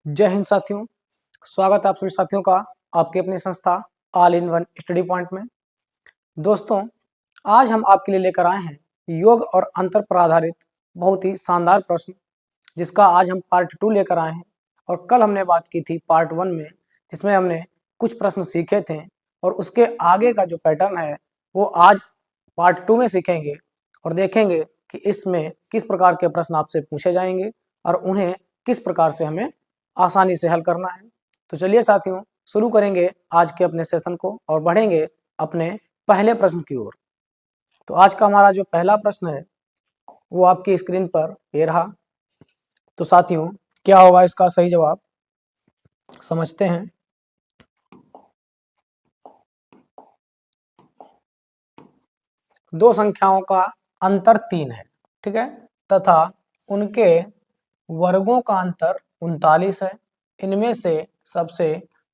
जय हिंद साथियों। स्वागत है आप सभी साथियों का आपकी अपनी संस्था all in one study point में। दोस्तों, आज हम आपके लिए लेकर आए हैं योग और अंतर पर आधारित बहुत ही शानदार प्रश्न, जिसका आज हम पार्ट 2 लेकर आए हैं। और कल हमने बात की थी पार्ट 1 में, जिसमें हमने कुछ प्रश्न सीखे थे और उसके आगे का जो पैटर्न है वो आज पार्ट 2 में सीखेंगे और देखेंगे कि इसमें किस प्रकार के प्रश्न आपसे पूछे जाएंगे और उन्हें किस प्रकार से हमें आसानी से हल करना है। तो चलिए साथियों, शुरू करेंगे आज के अपने सेशन को और बढ़ेंगे अपने पहले प्रश्न की ओर। तो आज का हमारा जो पहला प्रश्न है वो आपकी स्क्रीन पर ये रहा। तो साथियों, क्या होगा इसका सही जवाब, समझते हैं। दो संख्याओं का अंतर 3 है, ठीक है, तथा उनके वर्गों का अंतर 39 है। इनमें से सबसे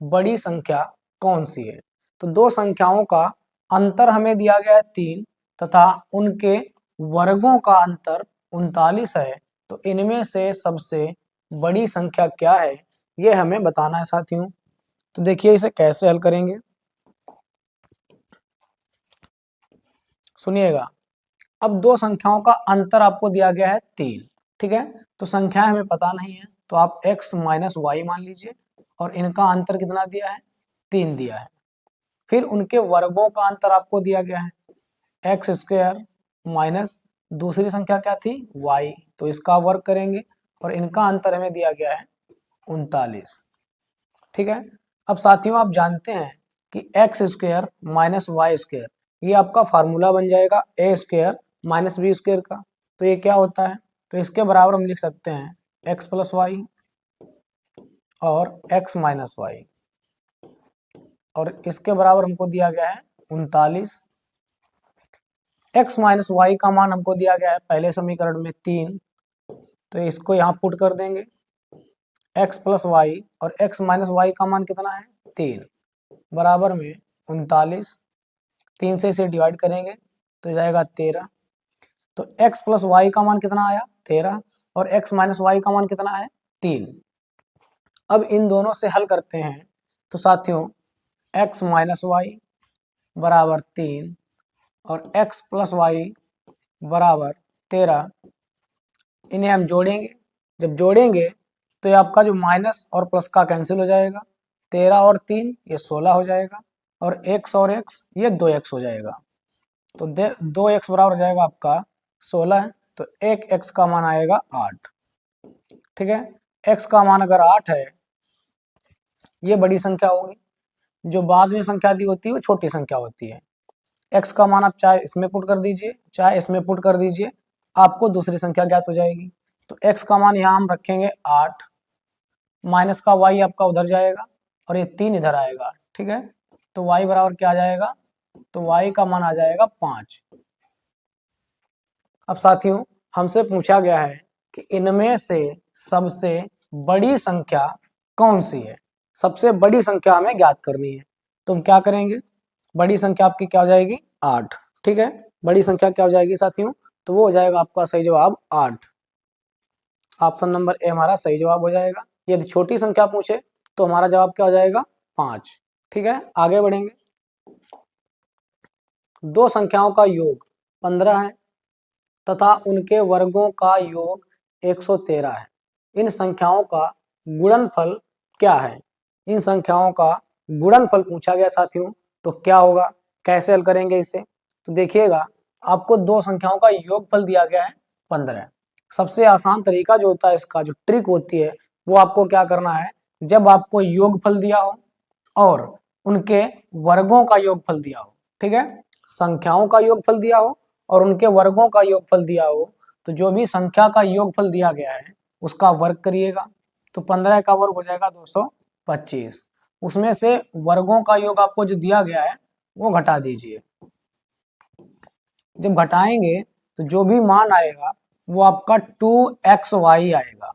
बड़ी संख्या कौन सी है? तो दो संख्याओं का अंतर हमें दिया गया है 3 तथा उनके वर्गों का अंतर 39 है। तो इनमें से सबसे बड़ी संख्या क्या है, ये हमें बताना है साथियों। तो देखिए इसे कैसे हल करेंगे, सुनिएगा। अब दो संख्याओं का अंतर आपको दिया गया है 3, ठीक है। तो संख्याएं हमें पता नहीं है, तो आप x माइनस वाई मान लीजिए और इनका अंतर कितना दिया है, 3 दिया है। फिर उनके वर्गों का अंतर आपको दिया गया है एक्स स्क्वायर माइनस दूसरी संख्या क्या थी, y, तो इसका वर्ग करेंगे और इनका अंतर हमें दिया गया है 39, ठीक है। अब साथियों आप जानते हैं कि x square minus y square ये आपका फार्मूला बन जाएगा a square minus b square का। तो ये क्या होता है, तो इसके बराबर हम लिख सकते हैं एक्स प्लस वाई और एक्स माइनस वाई, और इसके बराबर हमको दिया गया है 39। एक्स माइनस वाई का मान हमको दिया गया है पहले समीकरण में 3, तो इसको यहाँ पुट कर देंगे। एक्स प्लस वाई और एक्स माइनस वाई का मान कितना है, 3, बराबर में 39। 3 से इसे डिवाइड करेंगे तो जाएगा 13। तो x प्लस वाई का मान कितना आया, 13, और x माइनस वाई का मान कितना है, 3। अब इन दोनों से हल करते हैं तो साथियों x माइनस वाई बराबर 3 और x प्लस वाई बराबर 13, इन्हें हम जोड़ेंगे। जब जोड़ेंगे तो ये आपका जो माइनस और प्लस का कैंसिल हो जाएगा, 13 और 3 ये 16 हो जाएगा, और x और x ये 2x हो जाएगा। तो 2x बराबर हो जाएगा आपका 16, तो एक x का मान आएगा 8, ठीक है। x का मान अगर 8 है, ये बड़ी संख्या होगी। जो बाद में संख्या दी होती है वो छोटी संख्या होती है। x का मान आप चाहे इसमें पुट कर दीजिए चाहे इसमें पुट कर दीजिए, आपको दूसरी संख्या ज्ञात हो जाएगी। तो x का मान यहाँ हम रखेंगे 8, माइनस का y आपका उधर जाएगा और ये 3 इधर आएगा, ठीक है। तो y बराबर क्या आ जाएगा, तो y का मान आ जाएगा 5। अब साथियों हमसे पूछा गया है कि इनमें से सबसे बड़ी संख्या कौन सी है। सबसे बड़ी संख्या हमें ज्ञात करनी है, तो हम क्या करेंगे, बड़ी संख्या आपकी क्या हो जाएगी, 8, ठीक है। बड़ी संख्या क्या हो जाएगी साथियों, तो वो हो जाएगा आपका सही जवाब 8। ऑप्शन नंबर ए हमारा सही जवाब हो जाएगा। यदि छोटी संख्या पूछे तो हमारा जवाब क्या हो जाएगा, 5, ठीक है। आगे बढ़ेंगे। दो संख्याओं का योग 15 है तथा उनके वर्गों का योग 113 है। इन संख्याओं का गुणनफल क्या है? इन संख्याओं का गुणनफल पूछा गया साथियों, तो क्या होगा, कैसे हल करेंगे इसे? तो देखिएगा, आपको दो संख्याओं का योगफल दिया गया है 15। सबसे आसान तरीका जो होता है, इसका जो ट्रिक होती है वो आपको क्या करना है, जब आपको योगफल दिया हो और उनके वर्गों का योगफल दिया हो, ठीक है, संख्याओं का योगफल दिया हो और उनके वर्गों का योगफल दिया हो, तो जो भी संख्या का योगफल दिया गया है उसका वर्ग करिएगा। तो 15 का वर्ग हो जाएगा 225। उसमें से वर्गों का योग आपको जो दिया गया है वो घटा दीजिए। जब घटाएंगे तो जो भी मान आएगा वो आपका 2xy आएगा।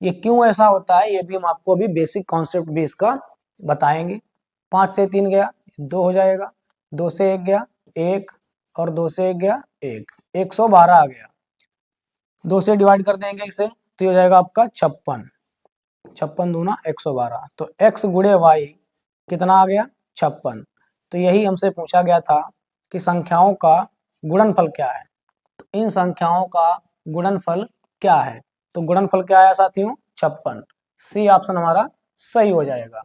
ये क्यों ऐसा होता है ये भी हम आपको अभी बेसिक कॉन्सेप्ट भी इसका बताएंगे। 5 से 3 गया 2 हो जाएगा, 2 से 1 गया 1 और 2 से 1 गया 1, 112 आ गया। 2 से डिवाइड कर देंगे इसे तो ये हो जाएगा आपका 56। 56 दूना 112, तो x गुणे y कितना आ गया 56। तो यही हमसे पूछा गया था कि संख्याओं का गुणनफल क्या है। तो इन संख्याओं का गुणनफल क्या है, तो गुणनफल क्या आया साथियों 56। सी ऑप्शन हमारा सही हो जाएगा।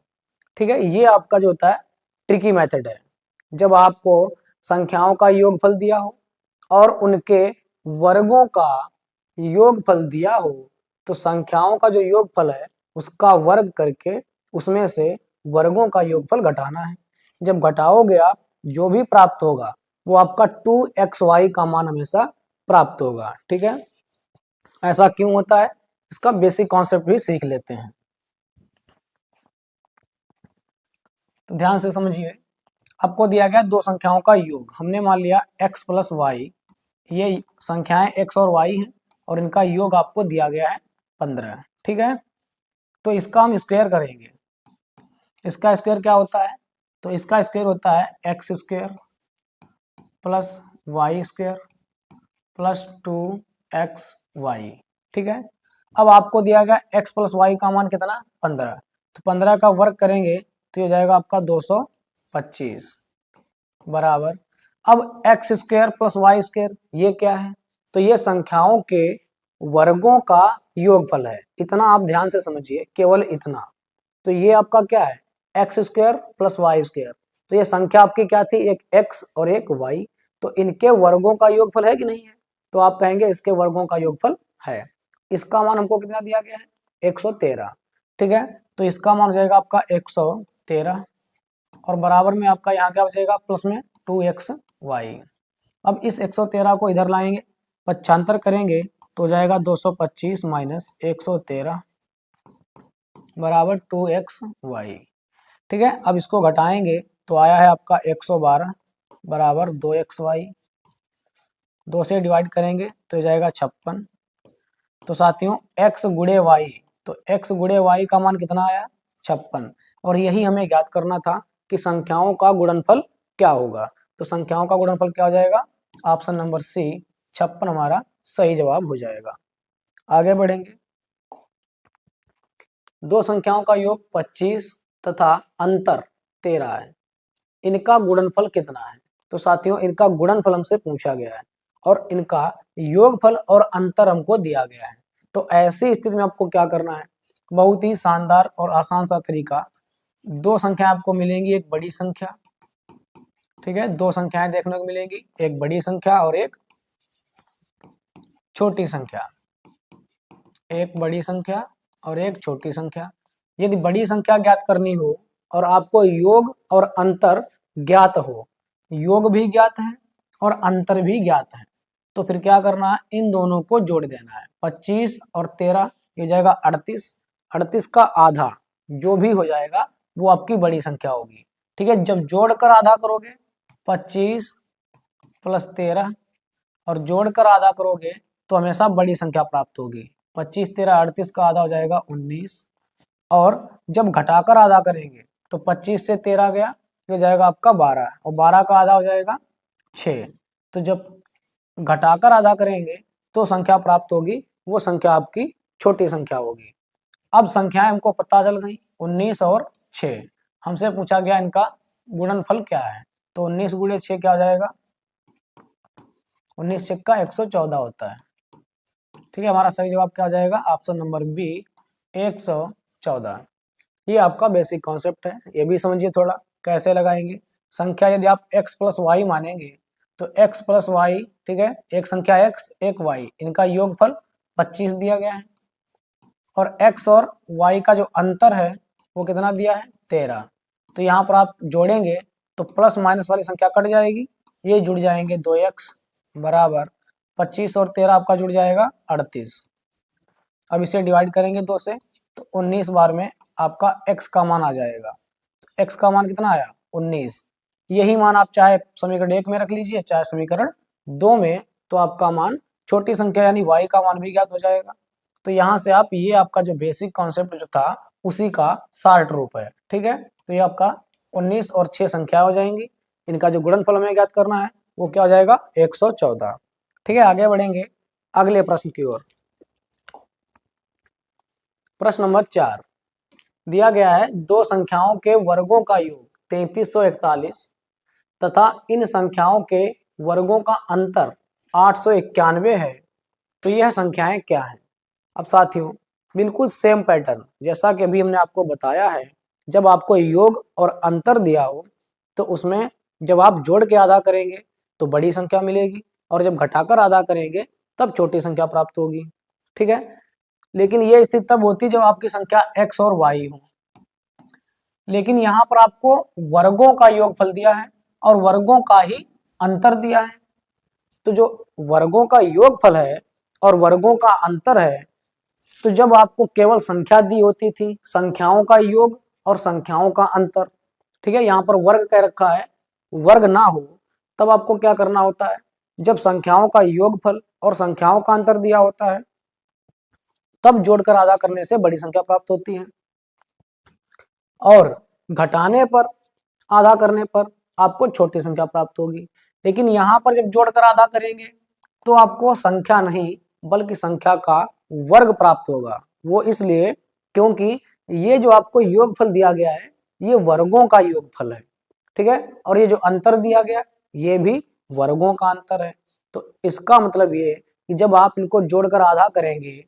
ठीक है, ये आपका जो होता है ट्रिकी मेथड है। जब आपको संख्याओं का योगफल दिया हो और उनके वर्गों का योगफल दिया हो, तो संख्याओं का जो योगफल है उसका वर्ग करके उसमें से वर्गों का योगफल घटाना है। जब घटाओगे आप, जो भी प्राप्त होगा वो आपका 2xy का मान हमेशा प्राप्त होगा। ठीक है, ऐसा क्यों होता है, इसका बेसिक कॉन्सेप्ट भी सीख लेते हैं। तो ध्यान से समझिए, आपको दिया गया दो संख्याओं का योग। हमने मान लिया x प्लस वाई, ये संख्याएं x और y हैं और इनका योग आपको दिया गया है 15। ठीक है, तो इसका हम स्क्वायर करेंगे। इसका स्क्वायर क्या होता है, तो इसका स्क्वायर होता है x square plus y square plus 2xy। ठीक है, अब आपको दिया गया x प्लस वाई का मान कितना 15, तो 15 का वर्ग करेंगे तो ये जाएगा आपका 225 बराबर। अब x square plus y square ये क्या है, तो ये संख्याओं के वर्गों का योगफल है। इतना आप ध्यान से समझिए, केवल इतना। तो ये आपका क्या है x square plus y square, तो ये संख्या आपकी क्या थी, एक एक्स और एक वाई, तो इनके वर्गों का योगफल है कि नहीं है, तो आप कहेंगे इसके वर्गों का योगफल है। इसका मान हमको कितना दिया गया है 113। ठीक है, तो इसका मान हो जाएगा आपका 113 और बराबर में आपका यहाँ क्या हो जाएगा प्लस में 2xy। अब इस 113 को इधर लाएंगे, पक्षांतर करेंगे तो जाएगा 225 माइनस 113 बराबर 2xy। ठीक है, अब इसको घटाएंगे तो आया है आपका 112 बराबर 2xy। 2 से डिवाइड करेंगे तो ये जाएगा 56। तो साथियों x गुणे y, तो x गुणे y का मान कितना आया 56, और यही हमें ज्ञात करना था कि संख्याओं का गुणनफल क्या होगा। तो संख्याओं का गुणनफल क्या हो जाएगा, ऑप्शन नंबर सी 56 हमारा सही जवाब हो जाएगा। आगे बढ़ेंगे, दो संख्याओं का योग 25 तथा अंतर 13 है, इनका गुणनफल कितना है। तो साथियों इनका गुणनफल हमसे पूछा गया है और इनका योगफल और अंतर हमको दिया गया है। तो ऐसी स्थिति में आपको क्या करना है, बहुत ही शानदार और आसान सा तरीका। दो संख्या आपको मिलेंगी, एक बड़ी संख्या, ठीक है, दो संख्याएं देखने को मिलेंगी, एक बड़ी संख्या और एक छोटी संख्या, एक बड़ी संख्या और एक छोटी संख्या। यदि बड़ी संख्या ज्ञात करनी हो और आपको योग और अंतर ज्ञात हो, योग भी ज्ञात है और अंतर भी ज्ञात है, तो फिर क्या करना है, इन दोनों को जोड़ देना है। 25 और 13 ये हो जाएगा 38, 38 का आधा जो भी हो जाएगा वो आपकी बड़ी संख्या होगी। ठीक है, जब जोड़कर आधा करोगे 25 प्लस 13 और जोड़कर आधा करोगे तो हमेशा बड़ी संख्या प्राप्त होगी। 25 13 38 का आधा हो जाएगा 19, और जब घटाकर आधा करेंगे तो 25 से 13 गया, ये हो जाएगा आपका 12 और 12 का आधा हो जाएगा 6। तो जब घटाकर आधा करेंगे तो संख्या प्राप्त होगी, वो संख्या आपकी छोटी संख्या होगी। अब संख्याएं हमको पता चल गई 19 और 6, हमसे पूछा गया इनका गुणनफल क्या है। तो 19 गुणे 6 क्या हो जाएगा, 19 छक्का 114 होता है। ठीक है, हमारा सही जवाब क्या हो जाएगा, ऑप्शन नंबर बी 114। ये आपका बेसिक कॉन्सेप्ट है, ये भी समझिए थोड़ा कैसे लगाएंगे। संख्या यदि आप x प्लस वाई मानेंगे तो x प्लस वाई, ठीक है, एक संख्या x एक y, इनका योगफल 25 दिया गया है और x और y का जो अंतर है वो कितना दिया है 13। तो यहाँ पर आप जोड़ेंगे तो प्लस माइनस वाली संख्या कट जाएगी, ये जुड़ जाएंगे 2x बराबर 25 और 13 आपका जुड़ जाएगा 38। अब इसे डिवाइड करेंगे 2 से तो 19 बार में आपका x का मान आ जाएगा। तो x का मान कितना आया 19, यही मान आप चाहे समीकरण 1 में रख लीजिए चाहे समीकरण 2 में, तो आपका मान छोटी संख्या यानी y का मान भी ज्ञात हो जाएगा। तो यहाँ से आप ये आपका जो बेसिक कॉन्सेप्ट जो था उसी का शार्ट रूप है। ठीक है, तो ये आपका 19 और 6 संख्या हो जाएंगी, इनका जो गुणनफल हमें ज्ञात करना है वो क्या हो जाएगा 114। ठीक है, आगे बढ़ेंगे अगले प्रश्न की ओर। प्रश्न नंबर 4, दिया गया है दो संख्याओं के वर्गों का योग 3341 तथा इन संख्याओं के वर्गों का अंतर 891 है, तो यह संख्याएं क्या हैं। अब साथियों बिल्कुल सेम पैटर्न जैसा कि अभी हमने आपको बताया है, जब आपको योग और अंतर दिया हो तो उसमें जब आप जोड़ के आधा करेंगे तो बड़ी संख्या मिलेगी और जब घटाकर आधा करेंगे तब छोटी संख्या प्राप्त होगी। ठीक है, लेकिन यह स्थिति तब होती है जब आपकी संख्या x और y हो। लेकिन यहाँ पर आपको वर्गों का योगफल दिया है और वर्गों का ही अंतर दिया है, तो जो वर्गों का योगफल है और वर्गों का अंतर है, तो जब आपको केवल संख्या दी होती थी, संख्याओं का योग और संख्याओं का अंतर, ठीक है, यहाँ पर वर्ग कह रखा है, वर्ग ना हो तब आपको क्या करना होता है, जब संख्याओं का योगफल और संख्याओं का अंतर दिया होता है तब जोड़कर आधा करने से बड़ी संख्या प्राप्त होती है और घटाने पर आधा करने पर आपको छोटी संख्या प्राप्त होगी। लेकिन यहाँ पर जब जोड़कर आधा करेंगे तो आपको संख्या नहीं बल्कि संख्या का वर्ग प्राप्त होगा। वो इसलिए क्योंकि ये जो आपको योगफल दिया गया है ये वर्गों का योगफल है, ठीक है, और ये जो अंतर दिया गया ये भी वर्गों का अंतर है। तो इसका मतलब ये कि जब आप इनको जोड़कर आधा करेंगे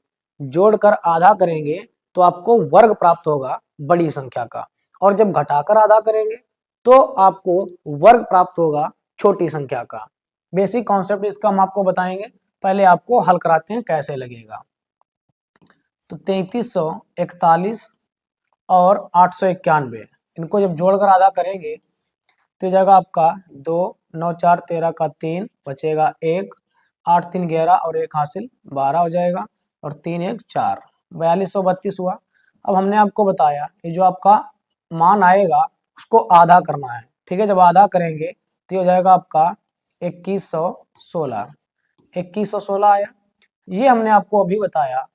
तो आपको वर्ग प्राप्त होगा बड़ी संख्या का, और जब घटाकर आधा करेंगे तो आपको वर्ग प्राप्त होगा छोटी संख्या का। बेसिक कॉन्सेप्ट इसका हम आपको बताएंगे, पहले आपको हल कराते हैं कैसे लगेगा। तो 3341 और 891 इनको जब जोड़कर आधा करेंगे तो जाएगा आपका 2 9 4 13 का 3 बचेगा 1, 8 3 11 और 1 हासिल 12 हो जाएगा और 3 1 4 4232 हुआ। अब हमने आपको बताया ये जो आपका मान आएगा उसको आधा करना है, ठीक है, जब आधा करेंगे तो ये हो जाएगा आपका 2116। 2116 आया, ये हमने आपको अभी बताया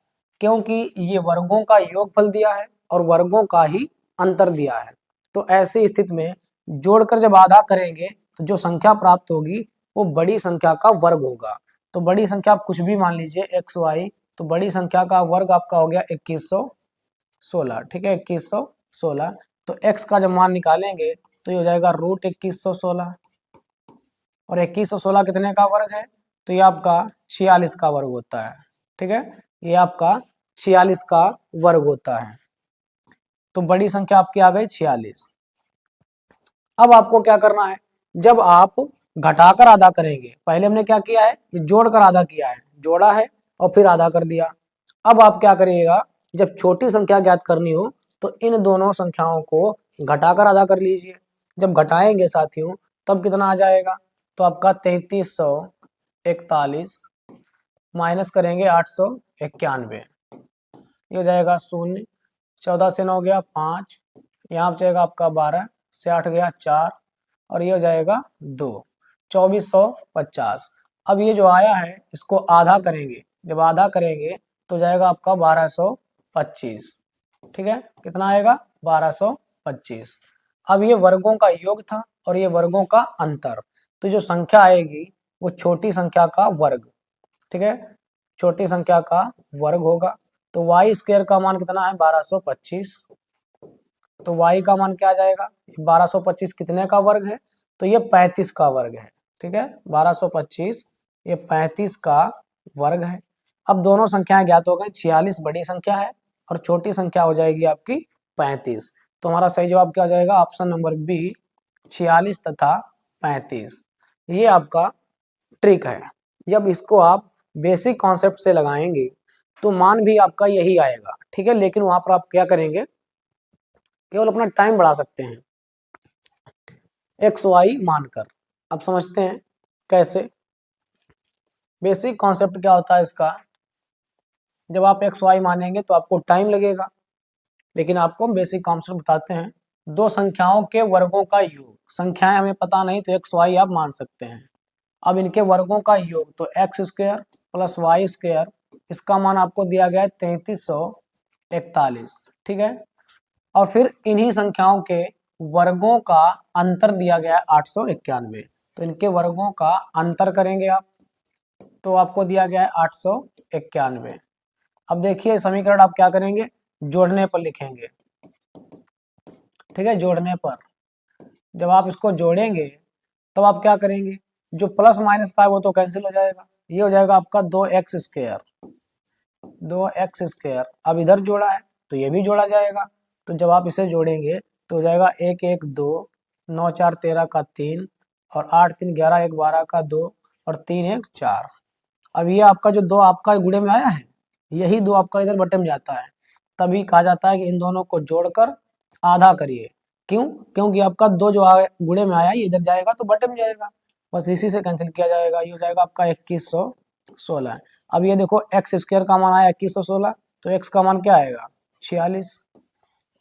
क्योंकि ये वर्गों का योगफल दिया है और वर्गों का ही अंतर दिया है। तो ऐसी स्थिति में जोड़कर जब आधा करेंगे तो जो संख्या प्राप्त होगी वो बड़ी संख्या का वर्ग होगा। तो बड़ी संख्या आप कुछ भी मान लीजिए एक्स वाई, तो बड़ी संख्या का वर्ग आपका हो गया 2116, ठीक है, 2116। तो x का जब मान निकालेंगे तो ये हो जाएगा √2116 और 2116 कितने का वर्ग है, तो ये आपका 46 का वर्ग होता है, ठीक है, ये आपका 46 का वर्ग होता है। तो बड़ी संख्या आपकी आ गई 46। अब आपको क्या करना है, जब आप घटाकर आधा करेंगे, पहले हमने क्या किया है, जोड़कर आधा किया है, जोड़ा है और फिर आधा कर दिया। अब आप क्या करिएगा, जब छोटी संख्या ज्ञात करनी हो तो इन दोनों संख्याओं को घटाकर आधा कर लीजिए। जब घटाएंगे साथियों तब कितना आ जाएगा, तो आपका 3341 माइनस करेंगे 891, ये हो जाएगा 0, 14 से 9 हो गया 5, यहाँ जाएगा आपका 12 से 8 गया 4 और ये हो जाएगा 2, 2450। अब ये जो आया है इसको आधा करेंगे, जब आधा करेंगे तो जाएगा आपका 1225, ठीक है, कितना आएगा 1225। अब ये वर्गों का योग था और ये वर्गों का अंतर, तो जो संख्या आएगी वो छोटी संख्या का वर्ग, ठीक है, छोटी संख्या का वर्ग होगा। तो y स्क्वायर का मान कितना है 1225, तो y का मान क्या आ जाएगा, 1225 कितने का वर्ग है, तो ये 35 का वर्ग है, ठीक है, 1225 ये 35 का वर्ग है। अब दोनों संख्याएं ज्ञात हो गई, 46 बड़ी संख्या है और छोटी संख्या हो जाएगी आपकी 35। तो हमारा सही जवाब क्या हो जाएगा, ऑप्शन नंबर बी 46 तथा 35। ये आपका ट्रिक है, जब इसको आप बेसिक कॉन्सेप्ट से लगाएंगे तो मान भी आपका यही आएगा, ठीक है, लेकिन वहां पर आप क्या करेंगे, केवल अपना टाइम बढ़ा सकते हैं एक्स वाई मानकर। अब समझते हैं कैसे। बेसिक कॉन्सेप्ट क्या होता है इसका, जब आप एक्स वाई मानेंगे तो आपको टाइम लगेगा, लेकिन आपको बेसिक कॉन्सेप्ट बताते हैं। दो संख्याओं के वर्गों का योग, संख्याएं हमें पता नहीं तो एक्स वाई आप मान सकते हैं। अब इनके वर्गों का योग तो x square plus y square, इसका मान आपको दिया गया है 3341, ठीक है, और फिर इन्हीं संख्याओं के वर्गों का अंतर दिया गया है 891, तो इनके वर्गों का अंतर करेंगे आप तो आपको दिया गया है 891। अब देखिए समीकरण आप क्या करेंगे, जोड़ने पर लिखेंगे, ठीक है, जोड़ने पर जब आप इसको जोड़ेंगे तब आप क्या करेंगे, जो प्लस माइनस का है वो तो कैंसिल हो जाएगा, ये हो जाएगा आपका 2x²। 2x², अब इधर जोड़ा है तो ये भी जोड़ा जाएगा, तो जब आप इसे जोड़ेंगे तो हो जाएगा 1 1 2, 9 4 13 का 3, और 8 3 11, 1 12 का 2, और 3 1 4। अब ये आपका जो 2 आपका गुणे में आया है, यही 2 आपका इधर बटे में जाता है, तभी कहा जाता है कि इन दोनों को जोड़कर आधा करिए। क्यों? क्योंकि आपका 2 जो गुणे में आया ये इधर जाएगा तो बटे में जाएगा, बस इसी से कैंसिल किया जाएगा। ये हो जाएगा आपका 2116। अब ये देखो x² का मान आया 2116, तो x का मान क्या आएगा 46।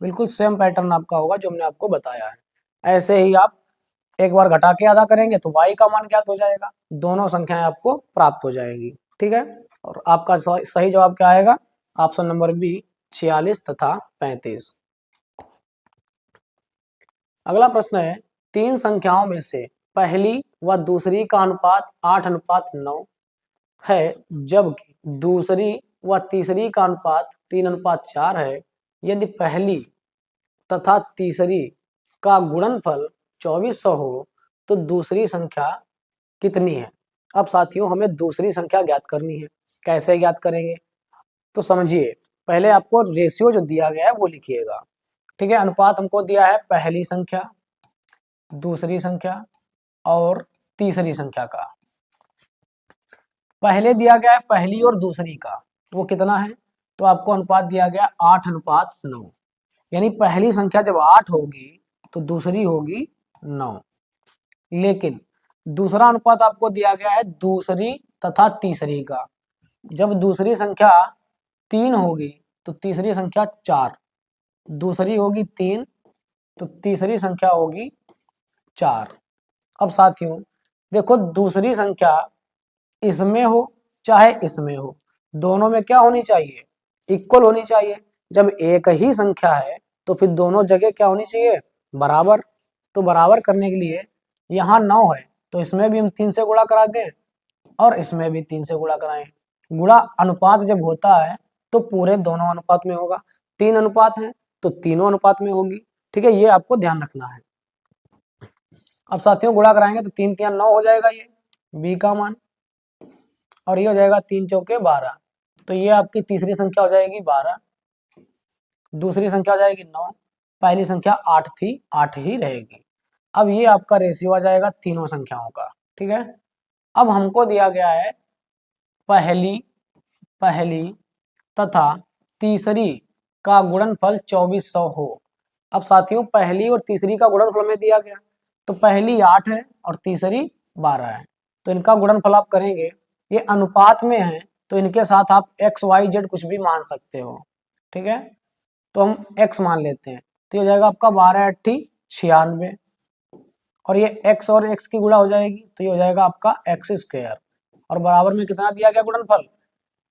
बिल्कुल सेम पैटर्न आपका होगा जो हमने आपको बताया है। ऐसे ही आप एक बार घटा के आधा करेंगे तो y का मान ज्ञात हो जाएगा, दोनों संख्याएं आपको प्राप्त हो जाएंगी। ठीक है, और आपका सही जवाब क्या आएगा, ऑप्शन नंबर बी 46 तथा 35। अगला प्रश्न है, तीन संख्याओं में से पहली व दूसरी का अनुपात 8:9 है, जबकि दूसरी व तीसरी का अनुपात 3:4 है। यदि पहली तथा तीसरी का गुणनफल 2400 हो तो दूसरी संख्या कितनी है। अब साथियों हमें दूसरी संख्या ज्ञात करनी है, कैसे ज्ञात करेंगे तो समझिए, पहले आपको रेशियो जो दिया गया है वो लिखिएगा। ठीक है, अनुपात हमको दिया है पहली संख्या, दूसरी संख्या और तीसरी संख्या का। पहले दिया गया है पहली और दूसरी का, वो कितना है, तो आपको अनुपात दिया गया 8:9, यानी पहली संख्या जब 8 होगी तो दूसरी होगी 9। लेकिन दूसरा अनुपात आपको दिया गया है दूसरी तथा तीसरी का, जब दूसरी संख्या 3 होगी तो तीसरी संख्या 4, दूसरी होगी 3 तो तीसरी संख्या होगी 4। अब साथियों देखो, दूसरी संख्या इसमें हो चाहे इसमें हो, दोनों में क्या होनी चाहिए, इक्वल होनी चाहिए। जब एक ही संख्या है तो फिर दोनों जगह क्या होनी चाहिए, बराबर। तो बराबर करने के लिए यहाँ 9 है तो इसमें भी हम 3 से गुणा करा दें और इसमें भी 3 से गुणा कराएं। गुणा अनुपात जब होता है तो पूरे दोनों अनुपात में होगा, 3 अनुपात है तो तीनों अनुपात में होगी। ठीक है, ये आपको ध्यान रखना है। अब साथियों गुणा कराएंगे तो 3 3 9 हो जाएगा ये बी का मान, और ये हो जाएगा 3 चौके 12, तो ये आपकी तीसरी संख्या हो जाएगी 12, दूसरी संख्या हो जाएगी 9, पहली संख्या 8 थी, 8 ही रहेगी। अब ये आपका रेशियो आ जाएगा तीनों संख्याओं का। ठीक है, अब हमको दिया गया है पहली तथा तीसरी का गुणनफल 2400 हो। अब साथियों पहली और तीसरी का गुणनफल में दिया गया, तो पहली 8 है और तीसरी 12 है, तो इनका गुणनफल आप करेंगे, ये अनुपात में है तो इनके साथ आप x y z कुछ भी मान सकते हो। ठीक है, तो हम x मान लेते हैं, तो ये हो जाएगा आपका 12 8 96, और ये x और x की गुणा हो जाएगी तो ये हो जाएगा आपका x², और बराबर में कितना दिया गया गुणनफल।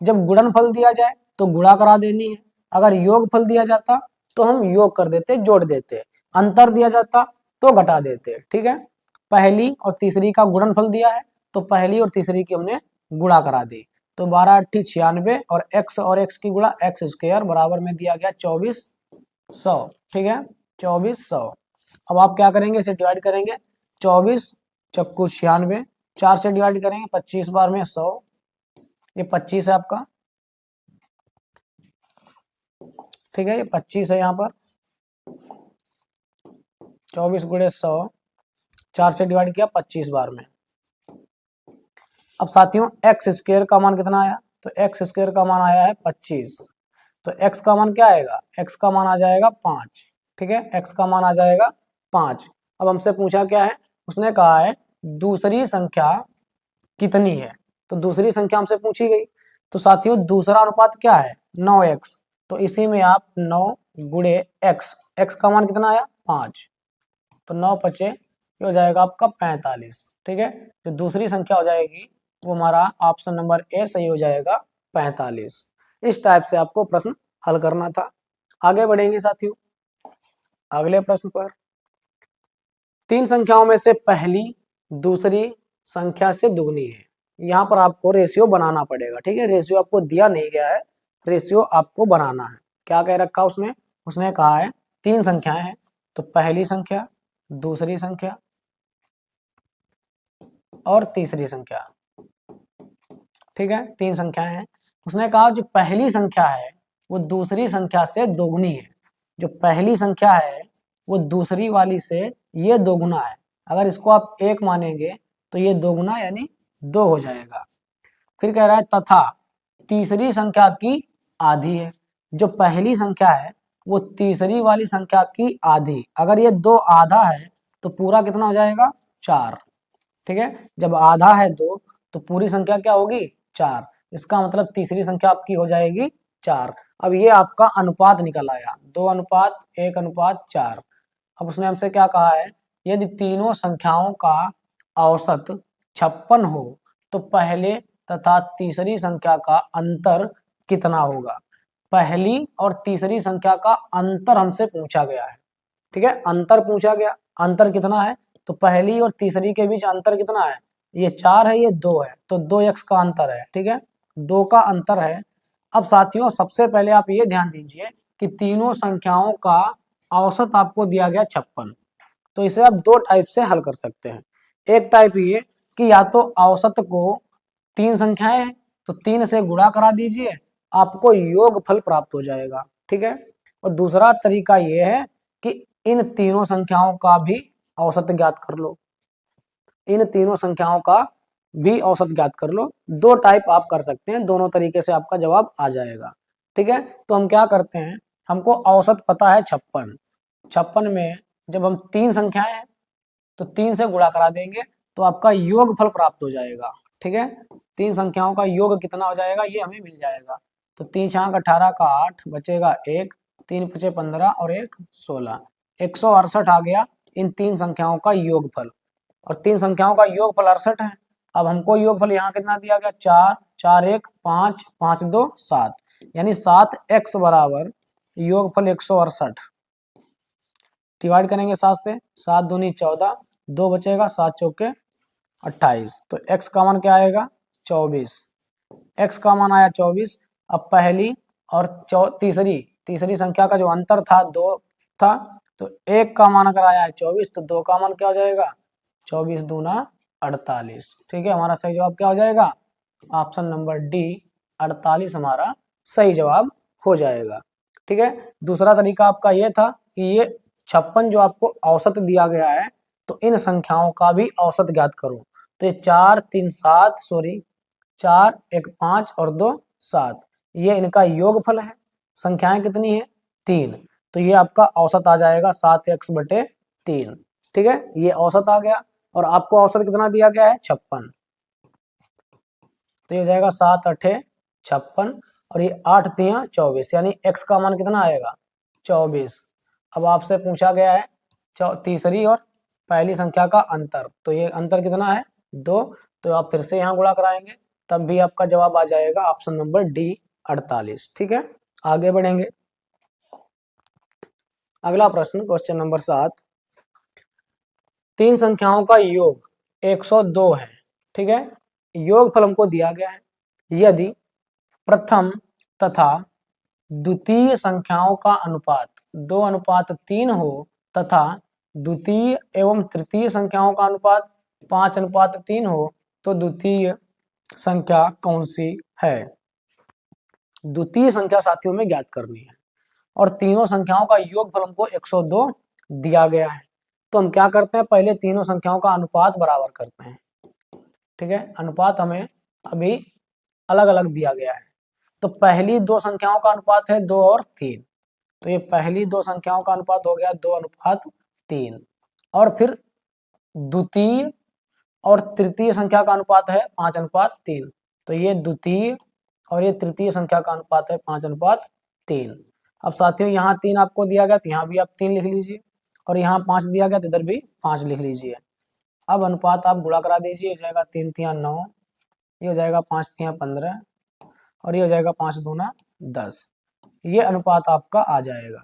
जब गुणनफल दिया जाए तो गुणा करा देनी है, अगर योगफल दिया जाता तो हम योग कर देते, जोड़ देते, अंतर दिया जाता तो घटा देते। ठीक है, पहली और तीसरी का गुणनफल दिया है तो पहली और तीसरी की हमने गुणा करा दी, तो 12 8 96 और x की गुणा x² बराबर में दिया गया 2400। ठीक है, 2400। अब आप क्या करेंगे, इसे डिवाइड करेंगे, 24 चक्कू 96, 4 से डिवाइड करेंगे 25 बार में 100, ये 25 है आपका। ठीक है, ये 25 है यहाँ पर, 24 गुणे 100, 4 से डिवाइड किया 25 बार में। अब साथियों x² का मान कितना आया, तो x² का मान आया है 25, तो x का मान क्या आएगा, x का मान आ जाएगा 5। ठीक है, x का मान आ जाएगा 5। अब हमसे पूछा क्या है, उसने कहा है दूसरी संख्या कितनी है, तो दूसरी संख्या हमसे पूछी गई, तो साथियों दूसरा अनुपात क्या है 9x, तो इसी में आप 9 गुणे x, x का मान कितना आया 5, तो 9 5 ये हो जाएगा आपका 45। ठीक है, जो दूसरी संख्या हो जाएगी वो हमारा ऑप्शन नंबर ए सही हो जाएगा 45। इस टाइप से आपको प्रश्न हल करना था। आगे बढ़ेंगे साथियों अगले प्रश्न पर। तीन संख्याओं में से पहली दूसरी संख्या से दुगनी है, यहाँ पर आपको रेशियो बनाना पड़ेगा। ठीक है, रेशियो आपको दिया नहीं गया है, रेशियो आपको बनाना है। क्या कह रखा उसने कहा है तीन संख्याएं हैं तो पहली संख्या, दूसरी संख्या और तीसरी संख्या। ठीक है, 3 संख्याएं हैं। उसने कहा जो पहली संख्या है वो दूसरी संख्या से दोगुनी है। जो पहली संख्या है वो दूसरी वाली से ये दोगुना है। अगर इसको आप 1 मानेंगे तो ये दोगुना यानी 2 हो जाएगा। फिर कह रहा है तथा तीसरी संख्या की आधी है। जो पहली संख्या है वो तीसरी वाली संख्या की आधी। अगर ये 2 आधा है तो पूरा कितना हो जाएगा? 4। ठीक है, जब आधा है 2 तो पूरी संख्या क्या होगी? 4। इसका मतलब तीसरी संख्या आपकी हो जाएगी 4। अब ये आपका अनुपात निकल आया, 2:1:4। अब उसने हमसे क्या कहा है? यदि तीनों संख्याओं का औसत 56 हो तो पहले तथा तीसरी संख्या का अंतर कितना होगा? पहली और तीसरी संख्या का अंतर हमसे पूछा गया है। ठीक है, अंतर पूछा गया। अंतर कितना है? तो पहली और तीसरी के बीच अंतर कितना है? ये 4 है, ये 2 है, तो 2x का अंतर है। ठीक है, 2 का अंतर है। अब साथियों सबसे पहले आप ये ध्यान दीजिए कि तीनों संख्याओं का औसत आपको दिया गया 56। तो इसे आप 2 टाइप से हल कर सकते हैं। एक टाइप ये कि या तो औसत को 3 संख्याएं हैं तो 3 से गुणा करा दीजिए, आपको योगफल प्राप्त हो जाएगा। ठीक है, और दूसरा तरीका ये है कि इन तीनों संख्याओं का भी औसत ज्ञात कर लो। इन तीनों संख्याओं का भी औसत ज्ञात कर लो। 2 टाइप आप कर सकते हैं, दोनों तरीके से आपका जवाब आ जाएगा। ठीक है, तो हम क्या करते हैं, हमको औसत पता है 56। 56 में जब हम 3 संख्याएं हैं तो 3 से गुणा करा देंगे तो आपका योगफल प्राप्त हो जाएगा। ठीक है, 3 संख्याओं का योग कितना हो जाएगा ये हमें मिल जाएगा। तो 3 छाक 18 का 8 बचेगा 1, 3 पचे 15 और 1 16, 168 आ गया इन 3 संख्याओं का योगफल। और 3 संख्याओं का योगफल 68 है। अब हमको योगफल यहाँ कितना दिया गया? 4, 4 1 5, 5 2 7, यानी 7x बराबर योगफल 168। डिवाइड करेंगे 7 से, 7 दूनी 14, 2 बचेगा, 7 चौके 28। तो x का मान क्या आएगा? 24। x का मान आया 24। अब पहली और तीसरी संख्या का जो अंतर था 2 था, तो 1 का मान अगर आया है 24 तो 2 का मान क्या हो जाएगा? 24 दूना 48। ठीक है, हमारा सही जवाब क्या हो जाएगा? ऑप्शन नंबर डी 48 हमारा सही जवाब हो जाएगा। ठीक है, दूसरा तरीका आपका ये था कि ये 56 जो आपको औसत दिया गया है तो इन संख्याओं का भी औसत ज्ञात करो। तो ये 4 3 7 सॉरी 4 1 5 और 2 7, ये इनका योगफल है। संख्याएं कितनी है? 3। तो ये आपका औसत आ जाएगा 7x/3। ठीक है, ये औसत आ गया और आपको औसत कितना दिया गया है? 56। तो ये हो जाएगा 7 8 56 और ये 8 3 24, यानी x का मान कितना आएगा? 24। अब आपसे पूछा गया है तीसरी और पहली संख्या का अंतर, तो ये अंतर कितना है? 2। तो आप फिर से यहाँ गुणा कराएंगे तब भी आपका जवाब आ जाएगा ऑप्शन नंबर डी 48। ठीक है, आगे बढ़ेंगे। अगला प्रश्न, क्वेश्चन नंबर 7। 3 संख्याओं का योग 102 है। ठीक है, योगफल हमको दिया गया है। यदि प्रथम तथा द्वितीय संख्याओं का अनुपात 2:3 हो तथा द्वितीय एवं तृतीय संख्याओं का अनुपात 5:3 हो तो द्वितीय संख्या कौन सी है? द्वितीय संख्या साथियों में ज्ञात करनी है और तीनों संख्याओं का योगफल हमको 102 दिया गया है। तो हम क्या करते हैं, पहले तीनों संख्याओं का अनुपात बराबर करते हैं। ठीक है, अनुपात हमें अभी अलग अलग दिया गया है। तो पहली 2 संख्याओं का अनुपात है 2 और 3, तो ये पहली 2 संख्याओं का अनुपात हो गया 2:3। और फिर द्वितीय और तृतीय संख्या का अनुपात है 5:3, तो ये द्वितीय और ये तृतीय संख्या का अनुपात है 5:3। अब साथियों यहाँ 3 आपको दिया गया तो यहाँ भी आप 3 लिख लीजिए और यहाँ 5 दिया गया तो इधर भी 5 लिख लीजिए। अब अनुपात आप गुणा करा दीजिए, हो जाएगा 3 3 9, ये हो जाएगा 5 3 15 और ये हो जाएगा 5 दूना 10। ये अनुपात आपका आ जाएगा।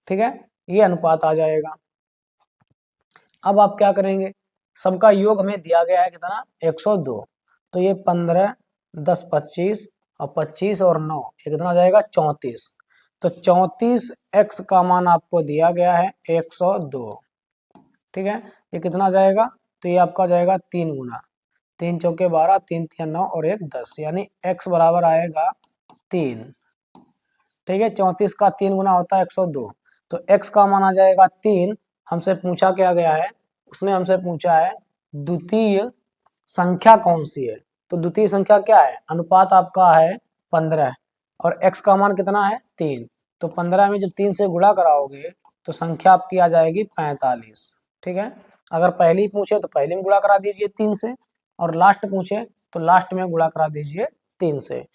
ठीक है, ये अनुपात आ जाएगा। अब आप क्या करेंगे, सबका योग हमें दिया गया है कितना? 102। तो ये 15 10 25 और 25 और 9, ये कितना हो जाएगा? 34। तो 34x का मान आपको दिया गया है 102। ठीक है, ये कितना जाएगा, तो ये आपका जाएगा 3 गुना, 3 चौके 12, 3 तिया 9 और 1 10, यानी x बराबर आएगा 3। ठीक है, 34 का 3 गुना होता है 102, तो x का मान आ जाएगा 3। हमसे पूछा क्या गया है, उसने हमसे पूछा है द्वितीय संख्या कौन सी है। तो द्वितीय संख्या क्या है, अनुपात आपका है 15 और x का मान कितना है 3। तो 15 में जब 3 से गुणा कराओगे तो संख्या आपकी आ जाएगी 45। ठीक है, अगर पहली पूछे तो पहले में गुणा करा दीजिए 3 से, और लास्ट पूछे तो लास्ट में गुणा करा दीजिए 3 से।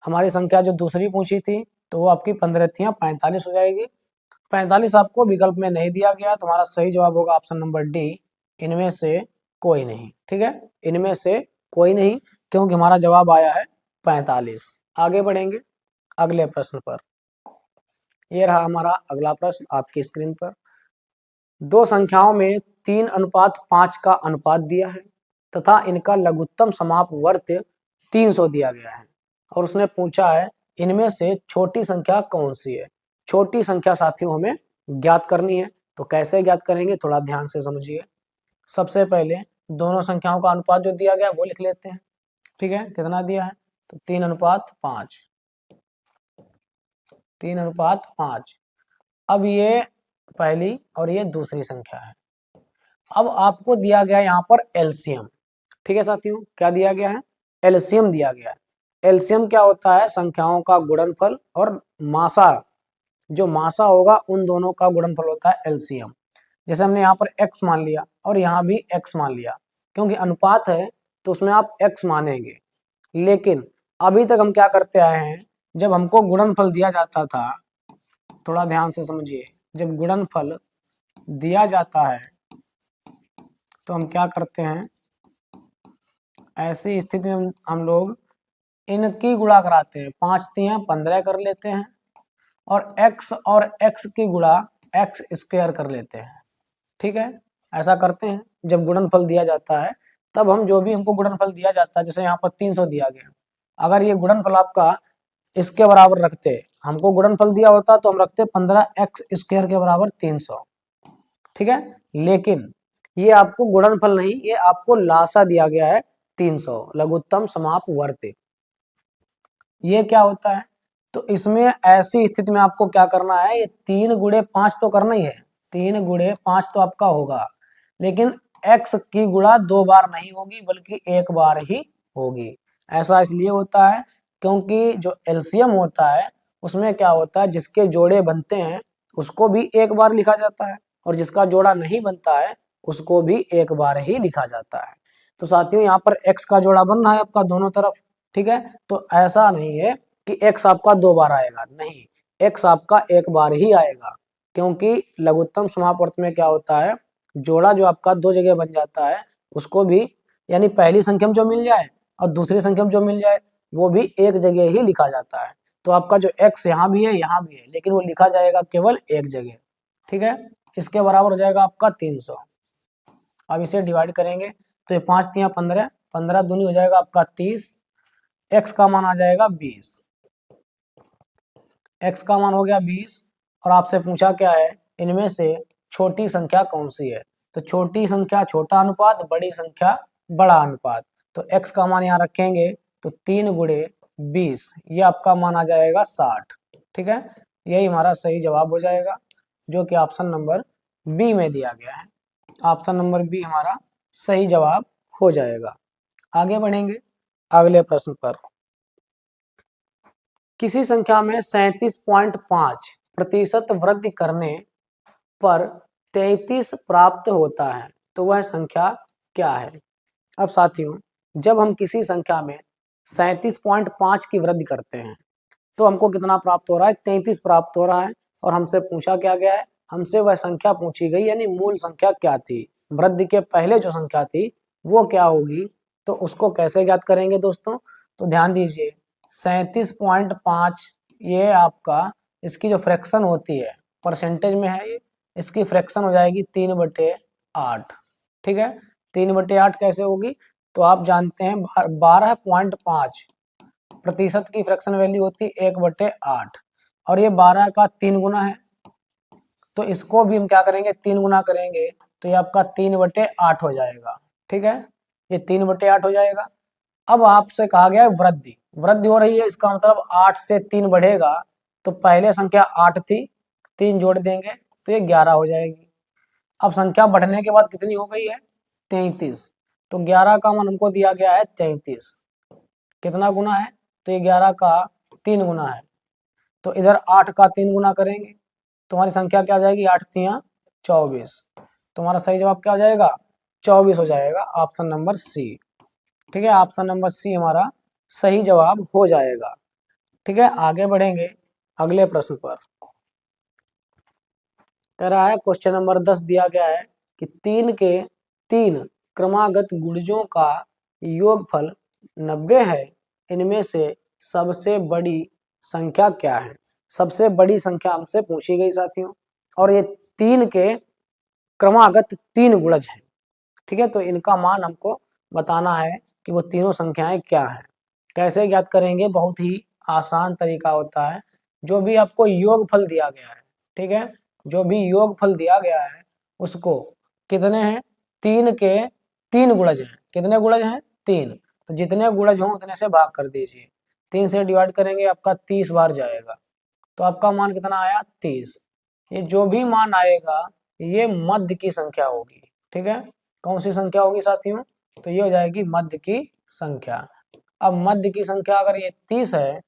हमारी संख्या जो दूसरी पूछी थी तो वो आपकी 15 थी, 45 हो जाएगी। 45 आपको विकल्प में नहीं दिया गया, तुम्हारा सही जवाब होगा ऑप्शन नंबर डी, इनमें से कोई नहीं। ठीक है, इनमें से कोई नहीं, क्योंकि हमारा जवाब आया है 45। आगे बढ़ेंगे अगले प्रश्न पर। यह रहा हमारा अगला प्रश्न आपकी स्क्रीन पर। दो संख्याओं में 3:5 का अनुपात दिया है तथा इनका लघुत्तम समापवर्त 300 दिया गया है, और उसने पूछा है इनमें से छोटी संख्या कौन सी है। छोटी संख्या साथियों हमें ज्ञात करनी है, तो कैसे ज्ञात करेंगे थोड़ा ध्यान से समझिए। सबसे पहले दोनों संख्याओं का अनुपात जो दिया गया है वो लिख लेते हैं। ठीक है, कितना दिया है, तो 3:5, 3:5। अब ये पहली और ये दूसरी संख्या है। अब आपको दिया गया है यहाँ पर एलसीएम। ठीक है साथियों, क्या दिया गया है, एलसीएम दिया गया है। एलसीएम क्या होता है, संख्याओं का गुणनफल और मासा, जो मासा होगा उन दोनों का गुणनफल होता है एलसीएम। जैसे हमने यहाँ पर x मान लिया और यहाँ भी x मान लिया, क्योंकि अनुपात है तो उसमें आप x मानेंगे। लेकिन अभी तक हम क्या करते आए हैं, जब हमको गुणनफल दिया जाता था, थोड़ा ध्यान से समझिए, जब गुणनफल दिया जाता है तो हम क्या करते हैं, ऐसी स्थिति में हम लोग इनकी गुणा कराते हैं, 5 तिया 15 कर लेते हैं, और x की गुणा x स्क्वायर कर लेते हैं। ठीक है, ऐसा करते हैं जब गुणनफल दिया जाता है, तब हम जो भी हमको गुणनफल दिया जाता है, जैसे यहाँ पर 300 दिया गया, अगर ये गुणनफल आपका इसके बराबर रखते, हमको गुणनफल दिया होता तो हम रखते 15x स्क्वायर के बराबर 300। ठीक है, लेकिन ये आपको गुणनफल नहीं, ये आपको लासा दिया गया है 300, लघुत्तम समापवर्ती। ये क्या होता है, तो इसमें ऐसी स्थिति में आपको क्या करना है, ये 3 गुणे 5 तो करना ही है, 3 गुणे 5 तो आपका होगा, लेकिन x की गुणा 2 बार नहीं होगी बल्कि 1 बार ही होगी। ऐसा इसलिए होता है क्योंकि जो एलसीएम होता है उसमें क्या होता है, जिसके जोड़े बनते हैं उसको भी 1 बार लिखा जाता है, और जिसका जोड़ा नहीं बनता है उसको भी 1 बार ही लिखा जाता है। तो साथियों यहाँ पर x का जोड़ा बन रहा है आपका दोनों तरफ। ठीक है, तो ऐसा नहीं है कि x आपका 2 बार आएगा, नहीं, x आपका 1 बार ही आएगा, क्योंकि लघुत्तम समापवर्त में क्या होता है, जोड़ा जो आपका 2 जगह बन जाता है उसको भी, यानी पहली संख्या में जो मिल जाए और दूसरी संख्या में जो मिल जाए वो भी एक जगह ही लिखा जाता है। तो आपका जो x यहाँ भी है यहाँ भी है, लेकिन वो लिखा जाएगा केवल एक जगह। ठीक है, इसके बराबर हो जाएगा आपका 300। अब इसे डिवाइड करेंगे तो ये 5 तिया 15, 15 दूनी हो जाएगा आपका 30, x का मान आ जाएगा 20। x का मान हो गया 20, और आपसे पूछा क्या है, इनमें से छोटी संख्या कौन सी है। तो छोटी संख्या छोटा अनुपात, बड़ी संख्या बड़ा अनुपात। तो x का मान यहाँ रखेंगे तो 3 गुणे 20, ये आपका मान आ जाएगा 60। ठीक है, यही हमारा सही जवाब हो जाएगा, जो कि ऑप्शन नंबर बी में दिया गया है। ऑप्शन नंबर बी हमारा सही जवाब हो जाएगा। आगे बढ़ेंगे अगले प्रश्न पर। किसी संख्या में 37.5% वृद्धि करने पर 33 प्राप्त होता है, तो वह संख्या क्या है। अब साथियों, जब हम किसी संख्या में 37.5 की वृद्धि करते हैं तो हमको कितना प्राप्त हो रहा है, 33 प्राप्त हो रहा है। और हमसे पूछा क्या गया है, हमसे वह संख्या पूछी गई, यानी मूल संख्या क्या थी, वृद्धि के पहले जो संख्या थी वो क्या होगी। तो उसको कैसे ज्ञात करेंगे दोस्तों, तो ध्यान दीजिए, 37.5 ये आपका, इसकी जो फ्रैक्शन होती है परसेंटेज में है, ये इसकी फ्रैक्शन हो जाएगी 3/8। ठीक है, 3/8 कैसे होगी, तो आप जानते हैं 12.5 प्रतिशत की फ्रैक्शन वैल्यू होती है 1/8। और ये 12 का 3 गुना है, तो इसको भी हम क्या करेंगे 3 गुना करेंगे, तो ये आपका 3/8 हो जाएगा। ठीक है, ये 3/8 हो जाएगा। अब आपसे कहा गया है वृद्धि, वृद्धि हो रही है, इसका मतलब 8 से 3 बढ़ेगा, तो पहले संख्या 8 थी, 3 जोड़ देंगे तो ये 11 हो जाएगी। अब संख्या बढ़ने के बाद कितनी हो गई है 33, तो 11 का मान हमको दिया गया है 33, कितना गुना है, तो ये 11 का 3 गुना है, तो इधर 8 का 3 गुना करेंगे, तुम्हारी संख्या क्या आ जाएगी, 8 तिया 24, तुम्हारा सही जवाब क्या हो जाएगा 24 हो जाएगा, ऑप्शन नंबर सी। ठीक है, ऑप्शन नंबर सी हमारा सही जवाब हो जाएगा। ठीक है, आगे बढ़ेंगे अगले प्रश्न पर। कह रहा है क्वेश्चन नंबर 10 दिया गया है कि 3 के 3 क्रमागत गुणजों का योगफल 90 है, इनमें से सबसे बड़ी संख्या क्या है। सबसे बड़ी संख्या हमसे पूछी गई साथियों, और ये 3 के क्रमागत 3 गुणज हैं। ठीक है, तो इनका मान हमको बताना है कि वो तीनों संख्याएं क्या हैं। कैसे ज्ञात करेंगे, बहुत ही आसान तरीका होता है। जो भी आपको योगफल दिया गया है, ठीक है, जो भी योगफल दिया गया है उसको कितने हैं 3 के 3 गुणज हैं, कितने गुणज हैं 3, तो जितने गुणज हों उतने से भाग कर दीजिए, 3 से डिवाइड करेंगे आपका 30 बार जाएगा, तो आपका मान कितना आया 30। ये जो भी मान आएगा ये मध्य की संख्या होगी। ठीक है, कौन सी संख्या होगी साथियों, तो ये हो जाएगी मध्य की संख्या। अब मध्य की संख्या अगर ये 30 है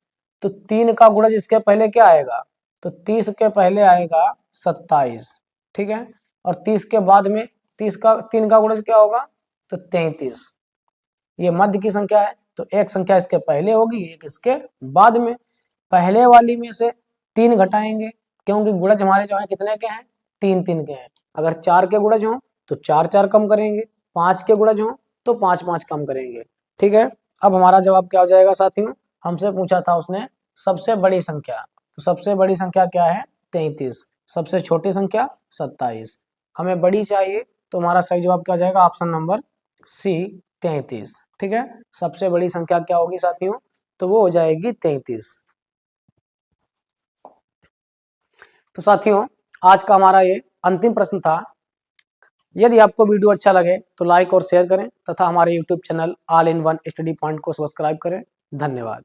तो 3 का गुणज इसके पहले क्या आएगा, तो 30 के पहले आएगा 27। ठीक है, और 30 के बाद में 30 का 3 का गुणज क्या होगा, तो 33। ये मध्य की संख्या है, तो एक संख्या इसके पहले होगी, एक इसके बाद में। पहले वाली में से 3 घटाएंगे, क्योंकि गुणज हमारे जो है कितने के हैं 3 3 के हैं। अगर 4 के गुणज हों तो 4 4 कम करेंगे, 5 के गुणज हों तो 5 5 कम करेंगे। ठीक है, अब हमारा जवाब क्या हो जाएगा साथियों, हमसे पूछा था उसने सबसे बड़ी संख्या, तो सबसे बड़ी संख्या क्या है 33, सबसे छोटी संख्या 27, हमें बड़ी चाहिए, तो हमारा सही जवाब क्या हो जाएगा ऑप्शन नंबर सी 33। ठीक है, सबसे बड़ी संख्या क्या होगी साथियों, तो वो हो जाएगी 33। तो साथियों आज का हमारा ये अंतिम प्रश्न था। यदि आपको वीडियो अच्छा लगे तो लाइक और शेयर करें तथा हमारे YouTube channel all in one study point को सब्सक्राइब करें। धन्यवाद।